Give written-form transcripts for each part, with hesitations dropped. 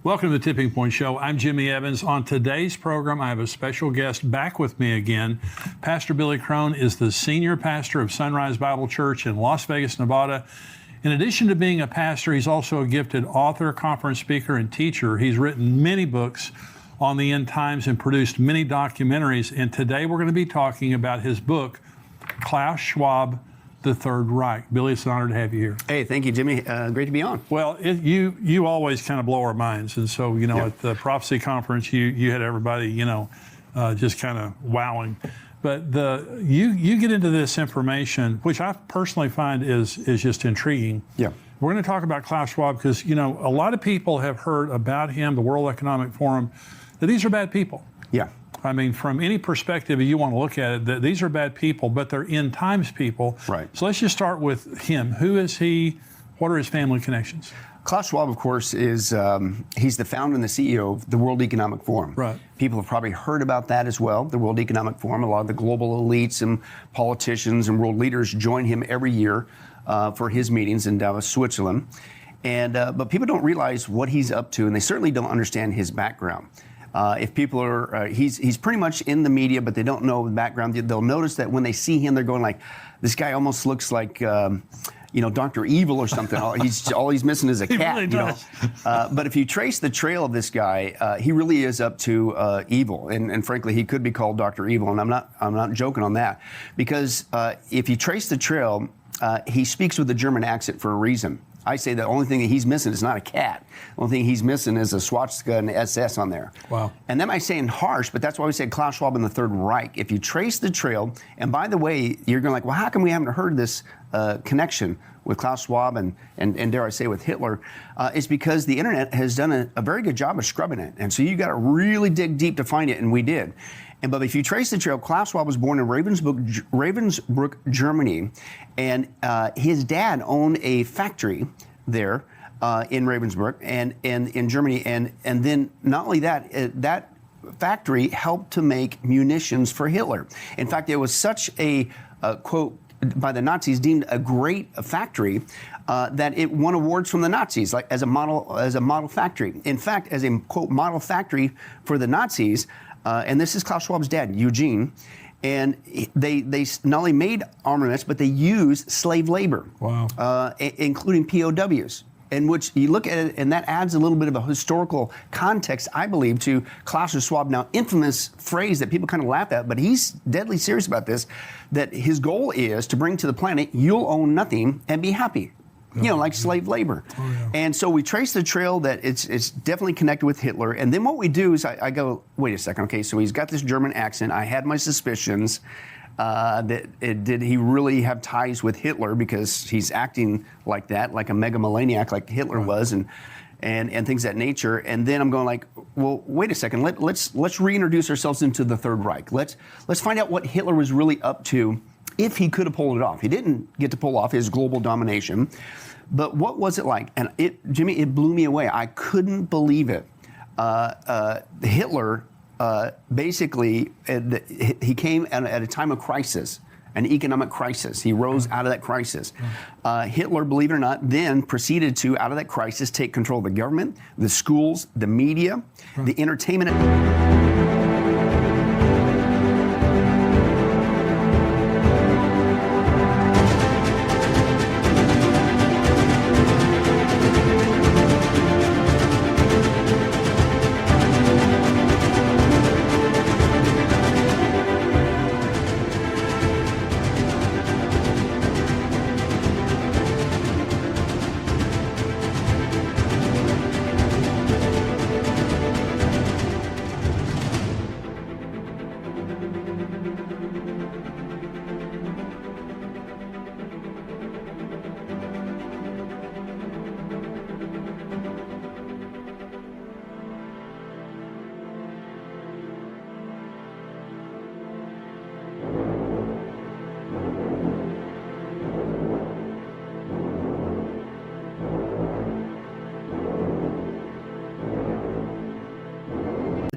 Welcome to the Tipping Point Show. I'm Jimmy Evans. On today's program, I have a special guest back with me again. Pastor Billy Crone is the senior pastor of Sunrise Bible Church in Las Vegas, Nevada. In addition to being a pastor, he's also a gifted author, conference speaker, and teacher. He's written many books on the end times and produced many documentaries. And today we're going to be talking about his book, Klaus Schwab, The Third Reich. Billy, it's an honor to have you here. Hey, thank you, Jimmy. Great to be on. Well, you always kind of blow our minds. And so, at the Prophecy Conference, you had everybody, just kind of wowing. But you get into this information, which I personally find is just intriguing. Yeah. We're going to talk about Klaus Schwab because, a lot of people have heard about him, the World Economic Forum, that these are bad people. Yeah. I mean, from any perspective you want to look at it, that these are bad people, but they're end times people. Right. So let's just start with him. Who is he? What are his family connections? Klaus Schwab, of course, is he's the founder and the CEO of the World Economic Forum. Right. People have probably heard about that as well, the World Economic Forum. A lot of the global elites and politicians and world leaders join him every year for his meetings in Davos, Switzerland. And but people don't realize what he's up to, and they certainly don't understand his background. If people are, he's pretty much in the media, but they don't know the background. They'll notice that when they see him, they're going like, this guy almost looks like, Dr. Evil or something. All he's missing is a cat. He really does. But if you trace the trail of this guy, he really is up to evil, and frankly, he could be called Dr. Evil, and I'm not joking on that, because if you trace the trail, he speaks with a German accent for a reason. I say the only thing that he's missing is not a cat. The only thing he's missing is a swastika and SS on there. Wow. And that might sound harsh, but that's why we said Klaus Schwab in the Third Reich. If you trace the trail, and by the way, you're going like, well, how come we haven't heard this connection with Klaus Schwab and dare I say with Hitler? It's because the internet has done a very good job of scrubbing it. And so you got to really dig deep to find it, and we did. But if you trace the trail, Klaus Schwab was born in Ravensbrück, Germany, and his dad owned a factory there in Ravensbrück and in Germany, and then not only that, that factory helped to make munitions for Hitler. In fact, it was such a quote by the Nazis deemed a great factory that it won awards from the Nazis, like as a model factory. In fact, as a quote model factory for the Nazis. And this is Klaus Schwab's dad, Eugene, and they not only made armaments, but they used slave labor, wow, including POWs, in which you look at it, and that adds a little bit of a historical context, I believe, to Klaus Schwab, now infamous phrase that people kind of laugh at, but he's deadly serious about this, that his goal is to bring to the planet, you'll own nothing and be happy. Like slave labor. Oh, yeah. And so we trace the trail that it's definitely connected with Hitler. And then what we do is I go, wait a second, okay, so he's got this German accent. I had my suspicions did he really have ties with Hitler, because he's acting like that, like a megalomaniac like Hitler was, and things of that nature. And then I'm going like, well, wait a second, let's reintroduce ourselves into the Third Reich. Let's find out what Hitler was really up to, if he could have pulled it off. He didn't get to pull off his global domination, but what was it like? And Jimmy, it blew me away. I couldn't believe it. Hitler, basically, he came at a time of crisis, an economic crisis. He rose out of that crisis. Hitler, believe it or not, then proceeded to, out of that crisis, take control of the government, the schools, the media, the entertainment.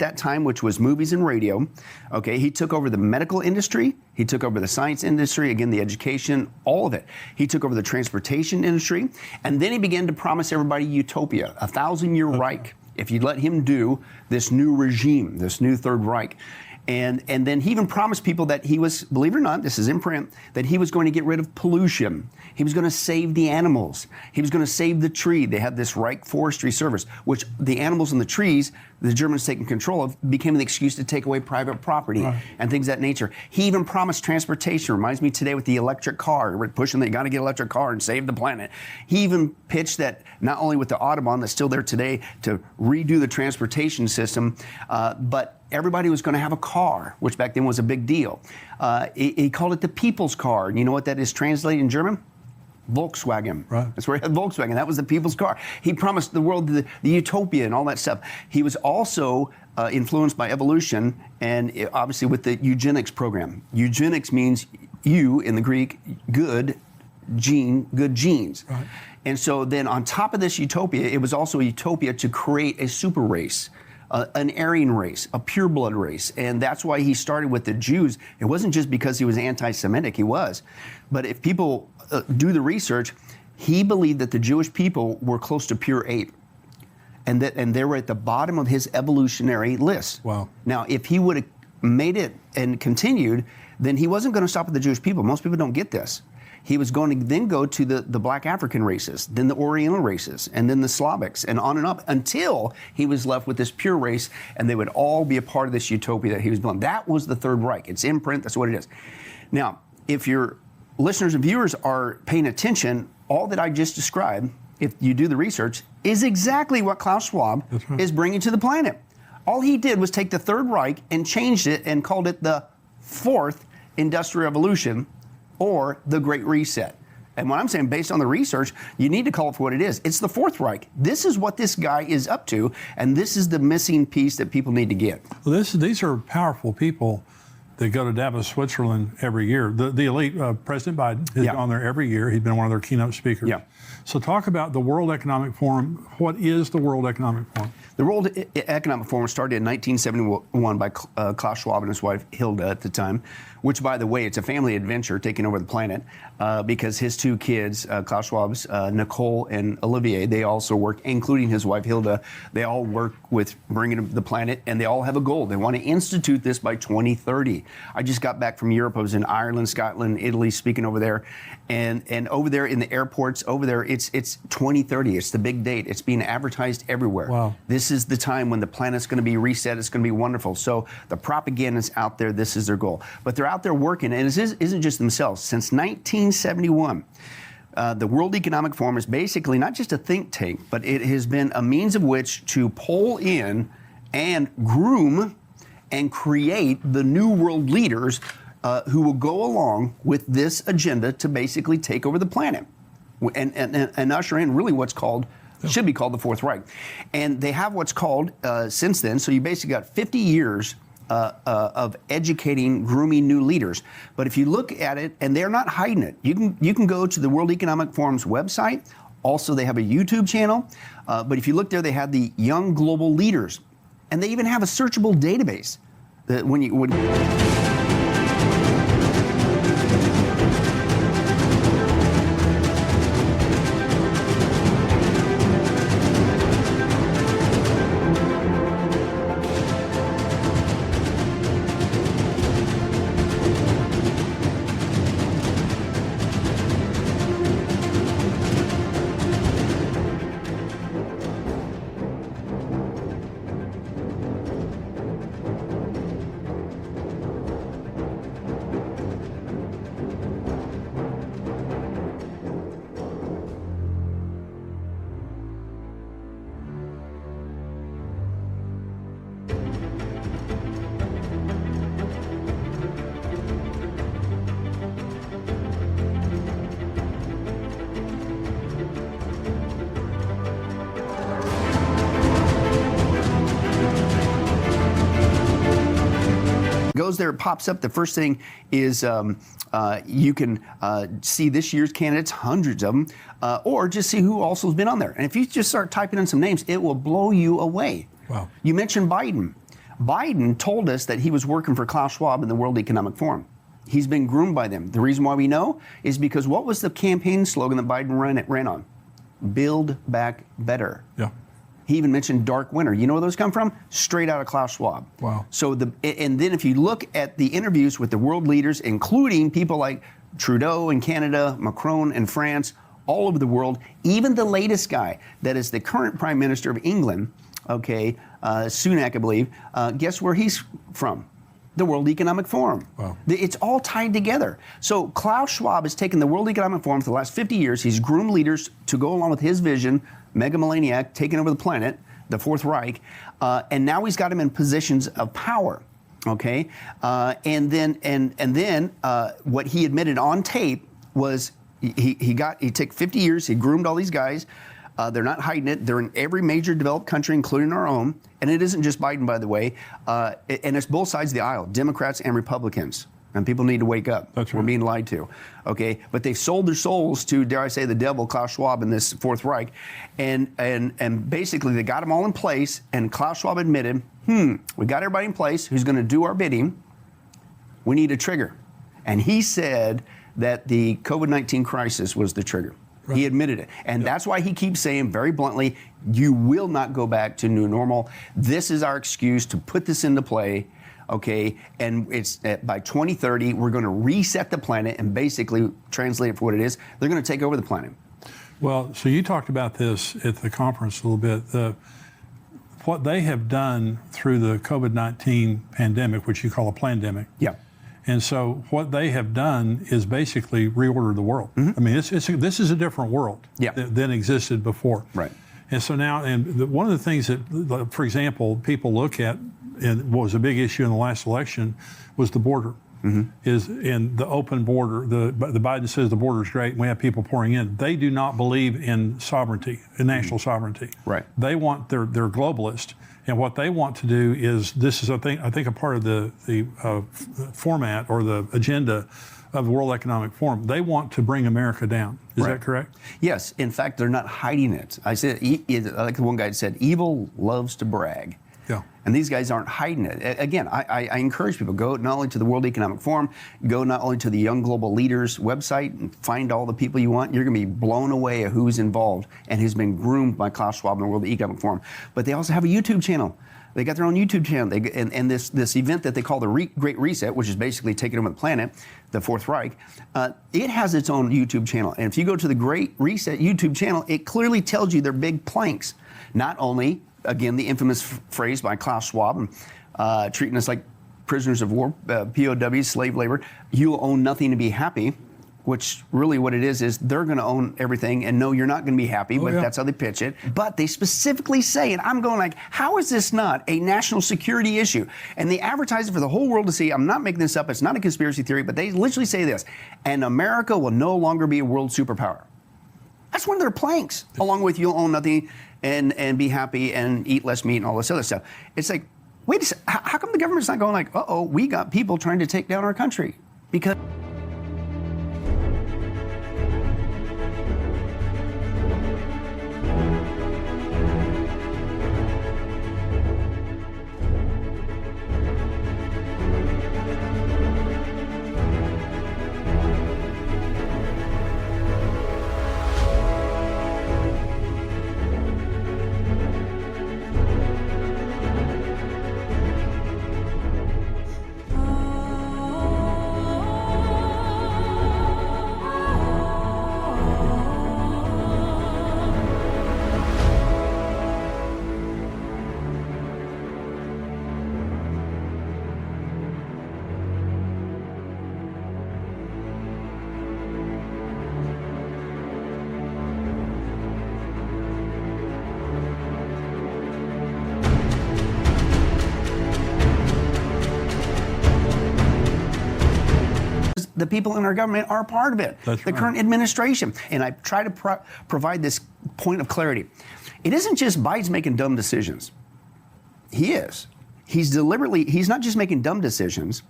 that time, which was movies and radio. Okay, he took over the medical industry, he took over the science industry, again, the education, all of it. He took over the transportation industry, and then he began to promise everybody utopia, a 1,000-year Reich. if you'd let him do this new regime, this new Third Reich. And then he even promised people that he was, believe it or not, this is in print, that he was going to get rid of pollution. He was going to save the animals. He was going to save the tree. They had this Reich Forestry Service, which the animals and the trees, the Germans taking control of, became an excuse to take away private property and things of that nature. He even promised transportation. Reminds me today with the electric car. We're pushing that you got to get an electric car and save the planet. He even pitched that not only with the Autobahn that's still there today to redo the transportation system, but everybody was going to have a car, which back then was a big deal. He called it the people's car. And you know what that is translated in German? Volkswagen. Right. That's where he had Volkswagen. That was the people's car. He promised the world the utopia and all that stuff. He was also influenced by evolution and obviously with the eugenics program. Eugenics means you in the Greek, good genes. Right. And so then on top of this utopia, it was also a utopia to create a super race. An Aryan race, a pureblood race. And that's why he started with the Jews. It wasn't just because he was anti-Semitic, he was. But if people do the research, he believed that the Jewish people were close to pure ape. And they were at the bottom of his evolutionary list. Wow. Now, if he would have made it and continued, then he wasn't going to stop at the Jewish people. Most people don't get this. He was going to then go to the black African races, then the Oriental races, and then the Slavics, and on and up until he was left with this pure race, and they would all be a part of this utopia that he was building. That was the Third Reich. It's in print. That's what it is. Now, if your listeners and viewers are paying attention, all that I just described, if you do the research, is exactly what Klaus Schwab is bringing to the planet. All he did was take the Third Reich and changed it and called it the Fourth Industrial Revolution, or the Great Reset. And what I'm saying, based on the research, you need to call it for what it is. It's the Fourth Reich. This is what this guy is up to, and this is the missing piece that people need to get. Well, these are powerful people that go to Davos, Switzerland every year. The elite, President Biden has gone there every year. He's been one of their keynote speakers. Yeah. So talk about the World Economic Forum. What is the World Economic Forum? The World Economic Forum started in 1971 by Klaus Schwab and his wife Hilda at the time, which, by the way, it's a family adventure taking over the planet because his two kids, Klaus Schwab's Nicole and Olivier, they also work, including his wife Hilda, they all work with bringing the planet, and they all have a goal. They want to institute this by 2030. I just got back from Europe. I was in Ireland, Scotland, Italy, speaking over there. And over there in the airports, over there, it's 2030. It's the big date. It's being advertised everywhere. Wow. This is the time when the planet's going to be reset. It's going to be wonderful. So the propaganda's out there. This is their goal. But they're out there working, and it isn't just themselves. Since 1971, the World Economic Forum is basically not just a think tank, but it has been a means of which to poll in and groom and create the new world leaders who will go along with this agenda to basically take over the planet and usher in really what's called, should be called the Fourth Reich. And they have what's called, since then, so you basically got 50 years of educating, grooming new leaders. But if you look at it, and they're not hiding it, you can go to the World Economic Forum's website. Also, they have a YouTube channel. But if you look there, they have the Young Global Leaders. And they even have a searchable database that when you would. Goes there, it pops up. The first thing is you can see this year's candidates, hundreds of them, or just see who also has been on there. And if you just start typing in some names, it will blow you away. Wow. You mentioned Biden. Biden told us that he was working for Klaus Schwab in the World Economic Forum. He's been groomed by them. The reason why we know is because what was the campaign slogan that Biden ran on? Build back better. Yeah. He even mentioned dark winter. You know where those come from? Straight out of Klaus Schwab. Wow. So and then if you look at the interviews with the world leaders, including people like Trudeau in Canada, Macron in France, all over the world, even the latest guy that is the current Prime Minister of England, okay, Sunak, I believe, guess where he's from? The World Economic Forum. Wow. It's all tied together. So Klaus Schwab has taken the World Economic Forum for the last 50 years. He's groomed leaders to go along with his vision, megamaniac, taking over the planet, the Fourth Reich, and now he's got them in positions of power. Okay, and then what he admitted on tape was he took 50 years. He groomed all these guys. They're not hiding it. They're in every major developed country, including our own. And it isn't just Biden, by the way. And it's both sides of the aisle, Democrats and Republicans. And people need to wake up. That's right. We're being lied to. Okay, but they've sold their souls to, dare I say, the devil, Klaus Schwab, in this Fourth Reich, and basically they got them all in place. And Klaus Schwab admitted, we got everybody in place who's going to do our bidding. We need a trigger, and he said that the COVID-19 crisis was the trigger. Right. He admitted it, and that's why he keeps saying very bluntly, "You will not go back to new normal. This is our excuse to put this into play." Okay, and it's by 2030, we're going to reset the planet and basically translate it for what it is. They're going to take over the planet. Well, so you talked about this at the conference a little bit. What they have done through the COVID-19 pandemic, which you call a plandemic. Yeah. And so what they have done is basically reorder the world. Mm-hmm. I mean, this is a different world than existed before. Right. And so now, one of the things that, for example, people look at, and what was a big issue in the last election, was the border. Mm-hmm. Is in the open border. The Biden says the border is great and we have people pouring in. They do not believe in sovereignty, in national sovereignty. Right. They want they're globalist, and what they want to do is, this is I think a part of the format or the agenda of the World Economic Forum. They want to bring America down. Is that correct? Yes. In fact, they're not hiding it. I said, like the one guy said, evil loves to brag. Yeah. And these guys aren't hiding it. Again, I encourage people, go not only to the World Economic Forum, go not only to the Young Global Leaders website and find all the people you want. You're going to be blown away at who's involved and who's been groomed by Klaus Schwab and the World Economic Forum. But they also have a YouTube channel. They got their own YouTube channel. And this event that they call the Great Reset, which is basically taking over the planet, the Fourth Reich, it has its own YouTube channel. And if you go to the Great Reset YouTube channel, it clearly tells you their big planks. Not only, again, the infamous phrase by Klaus Schwab, treating us like prisoners of war, POWs, slave labor, you'll own nothing to be happy, which really what it is they're going to own everything, and no, you're not going to be happy, but that's how they pitch it. But they specifically say, and I'm going like, how is this not a national security issue? And they advertise it for the whole world to see. I'm not making this up. It's not a conspiracy theory, but they literally say this, and America will no longer be a world superpower. That's one of their planks, along with you'll own nothing and be happy and eat less meat and all this other stuff. It's like, wait a second, how come the government's not going like, uh-oh, we got people trying to take down our country? Because the people in our government are a part of it. That's the right. current administration. And I try to provide this point of clarity. It isn't just Biden's making dumb decisions. He is. He's not just making dumb decisions.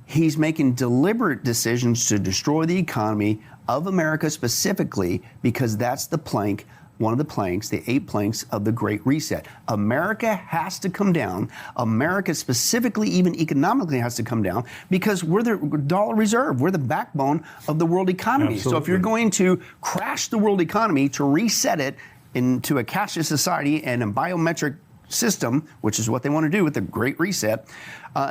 He's making deliberate decisions to destroy the economy of America specifically, because that's the plank, one of the planks, the 8 planks of the Great Reset. America has to come down. America specifically, even economically, has to come down, because we're the dollar reserve. We're the backbone of the world economy. Absolutely. So if you're going to crash the world economy to reset it, into a cashless society and a biometric system, which is what they want to do with the Great Reset,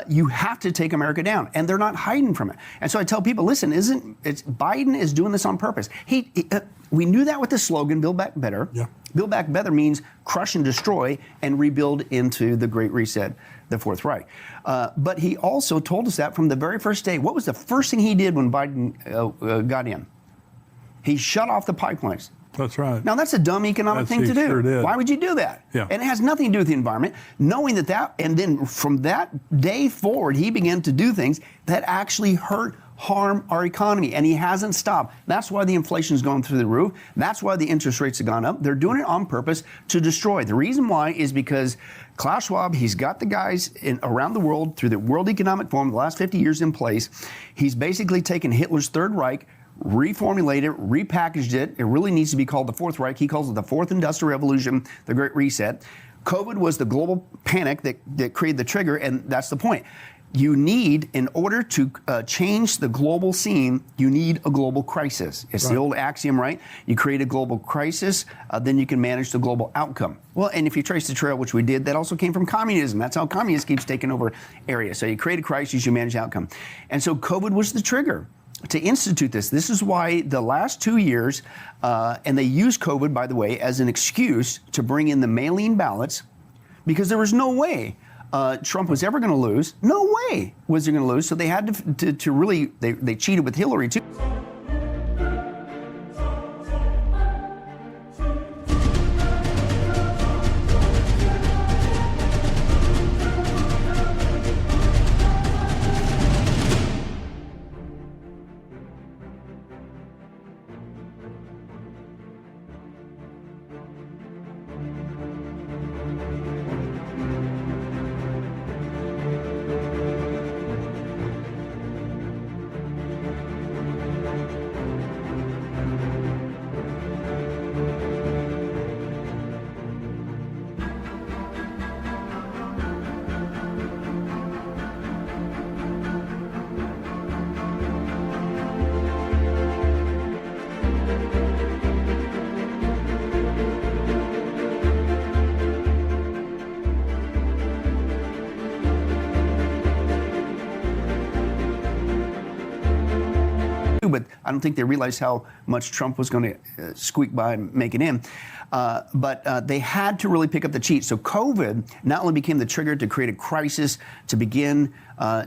you have to take America down, and they're not hiding from it. And so I tell people, listen, Biden is doing this on purpose. We knew that with the slogan, Build Back Better. Yeah. Build Back Better means crush and destroy and rebuild into the Great Reset, the Fourth Reich. But he also told us that from the very first day. What was the first thing he did when Biden got in? He shut off the pipelines. That's right. Now, that's a dumb economic thing to do. Sure did. Why would you do that? Yeah. And it has nothing to do with the environment. Knowing that, and then from that day forward, he began to do things that actually harm our economy, and he hasn't stopped. That's why the inflation's gone through the roof. That's why the interest rates have gone up. They're doing it on purpose to destroy. The reason why is because Klaus Schwab, he's got the guys around the world through the World Economic Forum the last 50 years in place. He's basically taken Hitler's Third Reich, reformulated it, repackaged it. It really needs to be called the Fourth Reich. He calls it the Fourth Industrial Revolution, the Great Reset. COVID was the global panic that created the trigger, and that's the point. You need, in order to change the global scene, you need a global crisis. It's the old axiom, right? You create a global crisis, then you can manage the global outcome. Well, and if you trace the trail, which we did, that also came from communism. That's how communism keeps taking over areas. So you create a crisis, you manage the outcome. And so COVID was the trigger to institute this. This is why the last 2 years, and they used COVID, by the way, as an excuse to bring in the mail-in ballots, because there was no way Trump was ever going to lose. No way was he going to lose. So they had to really, they cheated with Hillary too. But I don't think they realized how much Trump was going to squeak by and make it in. But they had to really pick up the cheat. So COVID not only became the trigger to create a crisis, to begin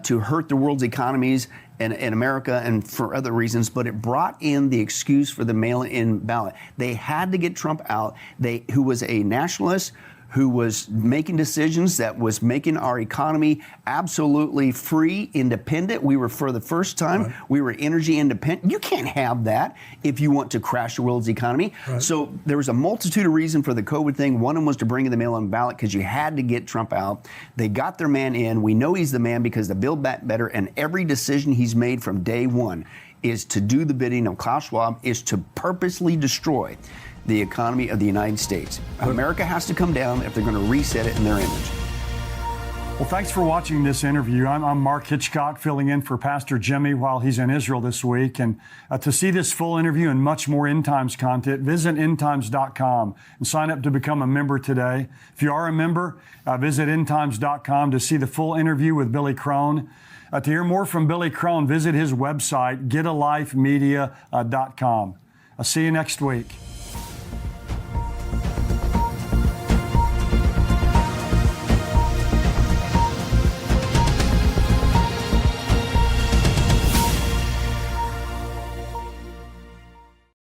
to hurt the world's economies and America and for other reasons, but it brought in the excuse for the mail-in ballot. They had to get Trump out, who was a nationalist, who was making decisions that was making our economy absolutely free, independent. We were, for the first time, we were energy independent. You can't have that if you want to crash the world's economy. So there was a multitude of reasons for the COVID thing. One of them was to bring in the mail-in ballot because you had to get Trump out. They got their man in. We know he's the man because the Build Back Better, and every decision he's made from day one is to do the bidding of Klaus Schwab, is to purposely destroy the economy of the United States. America has to come down if they're going to reset it in their image. Well, thanks for watching this interview. I'm Mark Hitchcock, filling in for Pastor Jimmy while he's in Israel this week. And to see this full interview and much more End Times content, visit endtimes.com and sign up to become a member today. If you are a member, visit endtimes.com to see the full interview with Billy Crone. To hear more from Billy Crone, visit his website, getalifemedia.com. I'll see you next week.